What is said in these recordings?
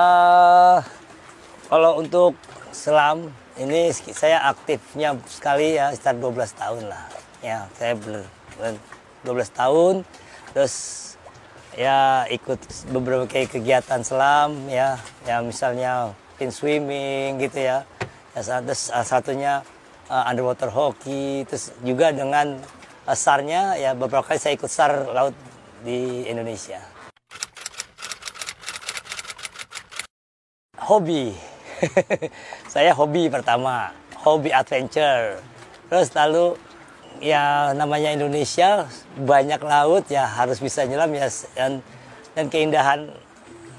Eh, Kalau untuk selam ini saya aktifnya sekali ya sekitar 12 tahun lah. Ya, saya 12 tahun terus ya ikut beberapa kegiatan selam ya, ya misalnya pin swimming gitu ya. Ya terus satunya underwater hockey, terus juga dengan SAR-nya ya beberapa kali saya ikut SAR laut di Indonesia. Hobi. Saya hobi pertama, hobi adventure. Terus lalu ya namanya Indonesia banyak laut ya harus bisa nyelam ya, dan keindahan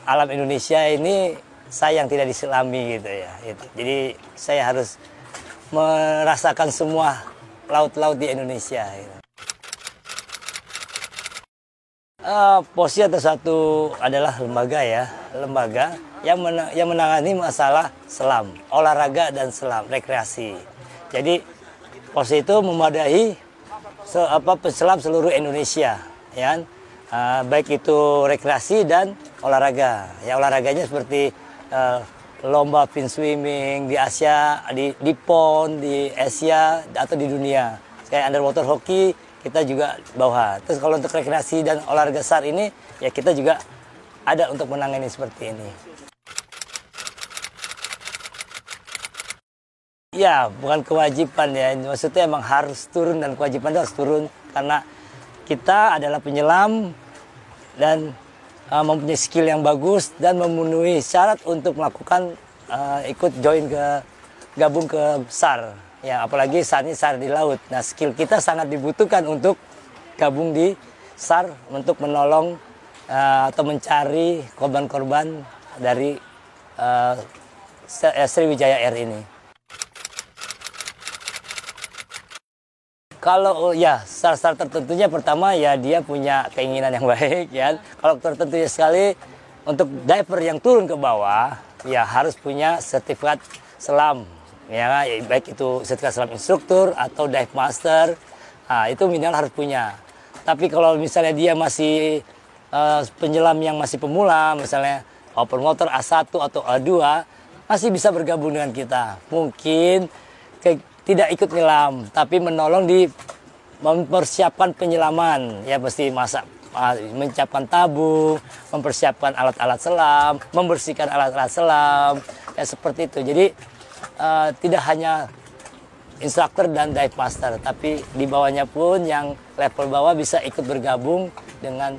alam Indonesia ini sayang tidak diselami gitu ya. Gitu. Jadi saya harus merasakan semua laut-laut di Indonesia. Gitu. Posisi atau satu adalah lembaga ya, lembaga yang menangani masalah selam, olahraga dan selam, rekreasi. Jadi pos itu memadahi peselam seluruh Indonesia, ya, baik itu rekreasi dan olahraga. Ya olahraganya seperti lomba pin swimming di Asia, di PON, di Asia atau di dunia. Kayak underwater hockey kita juga bawa. Terus kalau untuk rekreasi dan olahraga SAR ini ya kita juga ada untuk menangani seperti ini. Ya, bukan kewajiban ya. Maksudnya emang harus turun dan kewajiban itu harus turun karena kita adalah penyelam dan mempunyai skill yang bagus dan memenuhi syarat untuk melakukan gabung ke SAR. Ya, apalagi SAR-nya SAR di laut. Nah, skill kita sangat dibutuhkan untuk gabung di SAR untuk menolong atau mencari korban-korban dari Sriwijaya Air ini. Kalau ya SAR-SAR tertentunya pertama ya dia punya keinginan yang baik ya. Kalau tertentunya sekali untuk diver yang turun ke bawah ya harus punya sertifikat selam ya, baik itu sertifikat selam instruktur atau dive master. Nah, itu minimal harus punya. Tapi kalau misalnya dia masih penyelam yang masih pemula, misalnya open water A1 atau A2 masih bisa bergabung dengan kita. Mungkin tidak ikut nyelam, tapi menolong di mempersiapkan penyelaman. Ya pasti menyiapkan tabung, mempersiapkan alat-alat selam, membersihkan alat-alat selam, ya seperti itu. Jadi tidak hanya instruktur dan dive master, tapi di bawahnya pun yang level bawah bisa ikut bergabung dengan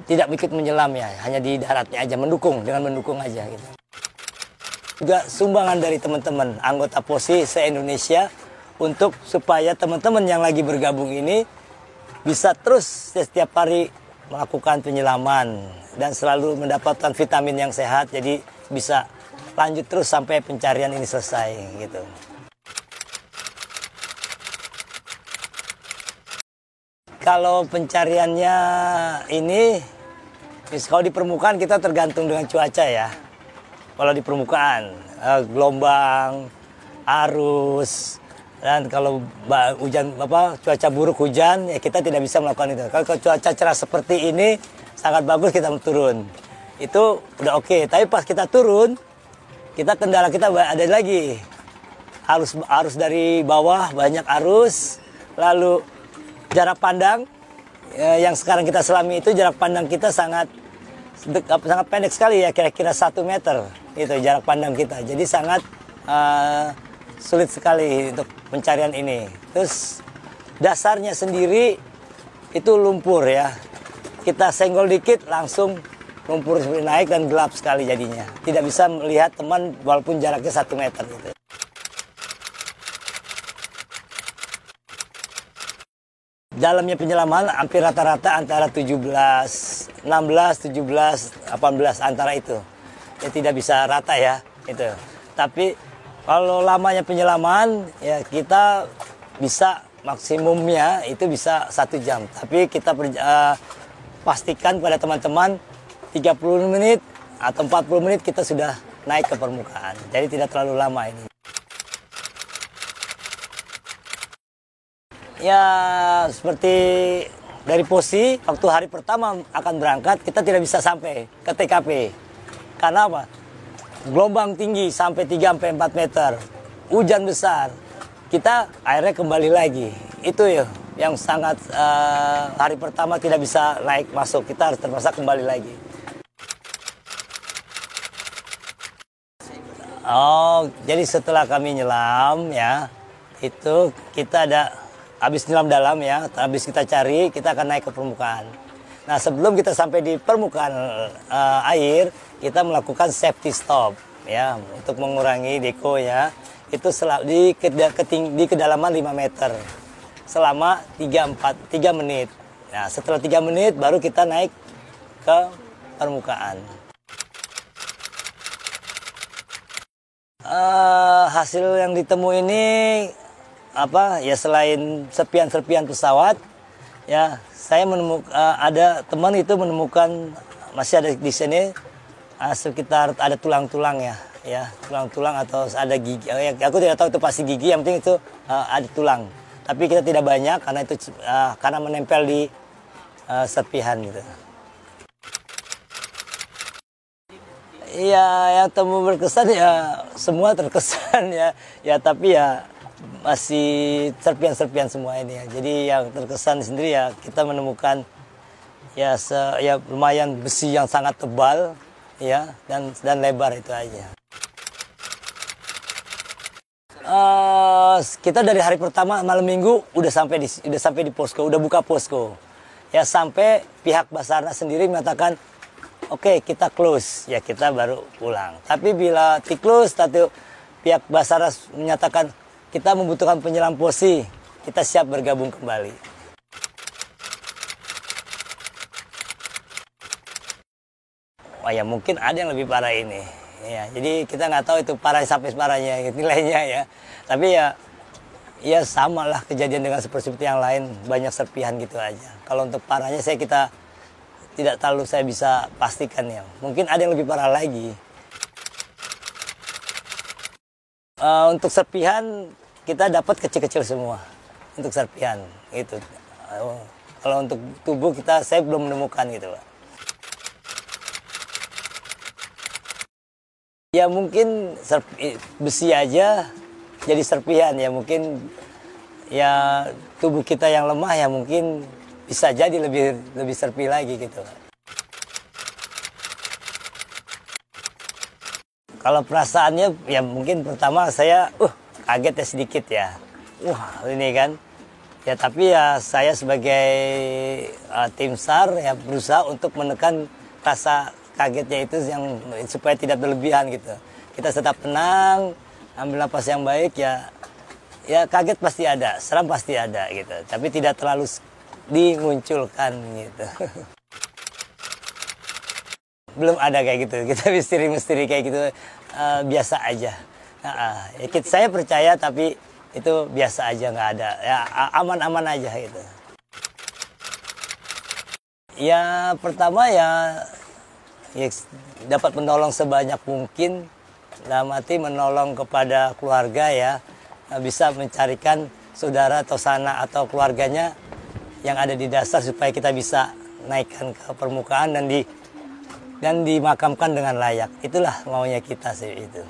tidak ikut menyelam ya, hanya di daratnya aja dengan mendukung aja gitu. Juga sumbangan dari teman-teman anggota POSI se-Indonesia untuk supaya teman-teman yang lagi bergabung ini bisa terus setiap hari melakukan penyelaman dan selalu mendapatkan vitamin yang sehat, jadi bisa lanjut terus sampai pencarian ini selesai gitu. Kalau pencariannya ini, kalau di permukaan kita tergantung dengan cuaca ya. Kalau di permukaan, gelombang, arus, dan kalau cuaca buruk hujan, ya kita tidak bisa melakukan itu. Kalau cuaca cerah seperti ini, sangat bagus kita turun. Itu udah oke. Tapi pas kita turun, kendala kita ada lagi. Arus dari bawah, banyak arus, lalu jarak pandang yang sekarang kita selami itu jarak pandang kita sangat pendek sekali ya, kira-kira 1 meter itu jarak pandang kita. Jadi sangat sulit sekali untuk pencarian ini. Terus dasarnya sendiri itu lumpur ya. Kita senggol dikit langsung lumpur naik dan gelap sekali jadinya. Tidak bisa melihat teman walaupun jaraknya 1 meter gitu. Dalamnya penyelaman hampir rata-rata antara 16, 17, 18 antara itu. Ya tidak bisa rata ya itu. Tapi kalau lamanya penyelaman ya kita bisa maksimumnya itu bisa 1 jam. Tapi kita pastikan pada teman-teman 30 menit atau 40 menit kita sudah naik ke permukaan. Jadi tidak terlalu lama ini. Ya seperti dari POSI waktu hari pertama akan berangkat kita tidak bisa sampai ke TKP Karena apa? Gelombang tinggi sampai 3-4 meter, hujan besar, kita airnya kembali lagi. Itu ya yang sangat hari pertama tidak bisa naik masuk, kita harus terpaksa kembali lagi. Oh, jadi setelah kami nyelam ya, itu kita ada habis nyelam dalam ya, habis kita cari, kita akan naik ke permukaan. Nah, sebelum kita sampai di permukaan air, kita melakukan safety stop ya untuk mengurangi deko ya. Itu di kedalaman 5 meter selama 3 menit. Nah, setelah 3 menit baru kita naik ke permukaan. Hasil yang ditemu ini apa ya, selain serpian-serpian pesawat ya, saya menemukan ada teman itu menemukan masih ada di sini sekitar ada tulang-tulang ya tulang-tulang atau ada gigi. Aku tidak tahu itu pasti gigi, yang penting itu ada tulang. Tapi kita tidak banyak karena itu karena menempel di serpihan gitu. Iya, yang temu berkesan ya semua terkesan ya. Ya tapi ya masih serpian-serpian semua ini ya. Jadi yang terkesan sendiri ya kita menemukan ya lumayan besi yang sangat tebal ya dan lebar itu aja. Kita dari hari pertama malam minggu udah sampai di posko, udah buka posko. Ya sampai pihak Basarnas sendiri mengatakan oke, kita close, ya kita baru pulang. Tapi bila di close, pihak Basarnas menyatakan kita membutuhkan penyelam posi, kita siap bergabung kembali. Wah ya mungkin ada yang lebih parah ini. Ya, jadi kita nggak tahu itu parah sampai parahnya nilainya ya. Tapi ya sama lah kejadian dengan seperti yang lain, banyak serpihan gitu aja. Kalau untuk parahnya kita tidak terlalu saya bisa pastikan ya. Mungkin ada yang lebih parah lagi. Untuk serpihan kita dapat kecil-kecil semua. Untuk serpihan gitu. Kalau untuk tubuh saya belum menemukan gitu, Pak. Ya mungkin besi aja jadi serpihan ya, mungkin ya tubuh kita yang lemah ya mungkin bisa jadi lebih serpi lagi gitu. Kalau perasaannya ya mungkin pertama saya kaget ya sedikit ya. Wah ini kan. Ya tapi ya saya sebagai tim SAR ya berusaha untuk menekan rasa kagetnya itu yang supaya tidak berlebihan gitu. Kita tetap tenang, ambil napas yang baik ya. Ya kaget pasti ada, seram pasti ada gitu. Tapi tidak terlalu dimunculkan gitu. Belum ada kayak gitu, kita misteri-misteri kayak gitu biasa aja. Saya percaya tapi itu biasa aja, nggak ada, ya aman-aman aja gitu. Ya pertama ya dapat menolong sebanyak mungkin, dalam arti menolong kepada keluarga ya, bisa mencarikan saudara atau sanak atau keluarganya yang ada di dasar supaya kita bisa naikkan ke permukaan dan dimakamkan dengan layak. Itulah maunya kita sih itu.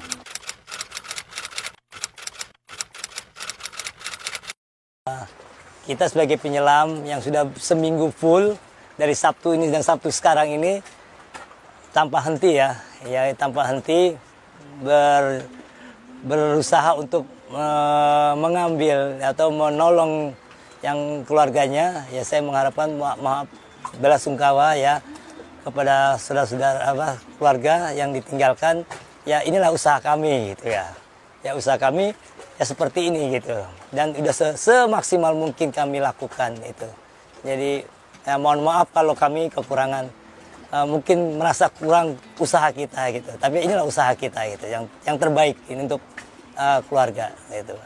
Kita sebagai penyelam yang sudah seminggu full dari Sabtu ini dan Sabtu sekarang ini tanpa henti ya tanpa henti berusaha untuk mengambil atau menolong yang keluarganya ya. Saya mengharapkan maaf belasungkawa ya kepada saudara-saudara keluarga yang ditinggalkan. Ya inilah usaha kami gitu ya usaha kami ya seperti ini gitu, dan udah semaksimal mungkin kami lakukan itu. Jadi ya mohon maaf kalau kami kekurangan, mungkin merasa kurang usaha kita gitu, tapi inilah usaha kita gitu yang terbaik ini untuk keluarga gitu.